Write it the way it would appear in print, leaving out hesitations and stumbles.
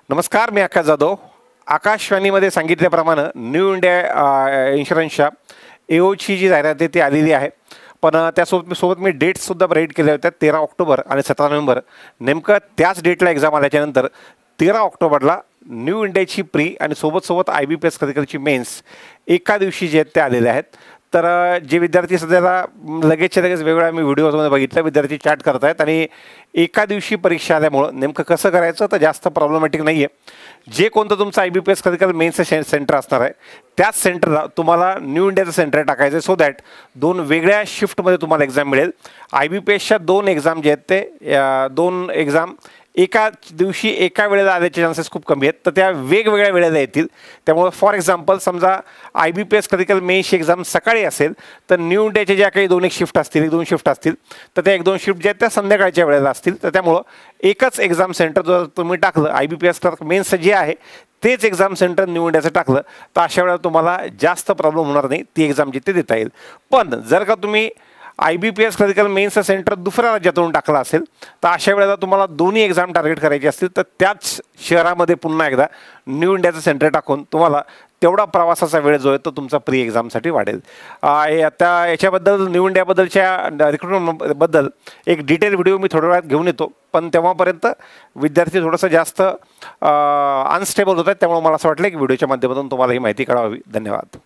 नमस्कार, मी आकाश जाधव. आकाशवाणीमध्ये सांगितल्याप्रमाणे new India इन्शुरन्सच्या एओची जी जाहिरात आहे ती आलेली आहे. पण त्यासोबत मी डेट्ससुद्धा राईट केल्या होत्या. 13 ऑक्टोबर आणि 17 नोव्हेंबर. नेमकं त्याच डेटला एक्झाम आल्याच्यानंतर 13 ऑक्टोबरला न्यू इंडियाची प्री आणि सोबत IBPS क्लिनिकलची मेन्स एका दिवशी जे आहेत ते आलेले आहेत. तर जे विद्यार्थी सध्याला लगेचच्या लगेच वेगवेगळ्या मी व्हिडिओजमध्ये बघितलं, विद्यार्थी चॅट करत आहेत आणि एका दिवशी परीक्षा आल्यामुळं नेमकं कसं करायचं तर जास्त प्रॉब्लेमॅटिक नाही आहे. जे कोणतं तुमचं IBPS क्लिनिकल मेन्सचं सेंटर असणार आहे त्याच सेंटरला तुम्हाला न्यू इंडियाचं सेंटर टाकायचं आहे, सो दॅट दोन वेगळ्या शिफ्टमध्ये तुम्हाला एक्झाम मिळेल. IBPSच्या 2 एक्झाम जे आहेत ते 2 एक्झाम एका दिवशी एका वेळेला आल्याचे चान्सेस खूप कमी आहेत. तर त्या वेगवेगळ्या वेळेला येतील. त्यामुळे फॉर एक्झाम्पल समजा IBPS क्लिनिकल मेन्सची एक्झाम सकाळी असेल तर न्यू इंडियाच्या ज्या काही 2 शिफ्ट असतील, 1-2 शिफ्ट असतील तर त्या 1-2 शिफ्ट ज्या आहेत त्या संध्याकाळच्या वेळेला असतील. तर त्यामुळं एकच एक्झाम सेंटर जर तुम्ही टाकलं IBPS क्लर्क मेन्सचं जे आहे तेच एक्झाम सेंटर न्यू इंडियाचं टाकलं तर अशा वेळेला तुम्हाला जास्त प्रॉब्लेम होणार नाही. ती एक्झाम जिथे देता येईल. पण जर का तुम्ही IBPS क्लिनिकल मेन्सचं सेंटर दुसऱ्या राज्यातून टाकला असेल तर अशा वेळेला तुम्हाला दोन्ही एक्झाम टार्गेट करायची असतील तर त्याच शहरामध्ये पुन्हा एकदा न्यू इंडियाचं सेंटर टाकून तुम्हाला तेवढा प्रवासाचा वेळ जो आहे तो तुमचा प्री एक्झामसाठी वाढेल. आता याच्याबद्दल न्यू इंडियाबद्दलच्या रिक्रुटमेंटबद्दल एक डिटेल व्हिडिओ मी थोड्या वेळात घेऊन येतो. पण तेव्हापर्यंत विद्यार्थी थोडंसं जास्त अनस्टेबल होत आहेत. त्यामुळे मला असं वाटलं की व्हिडिओच्या माध्यमातून तुम्हाला ही माहिती कळावी. धन्यवाद.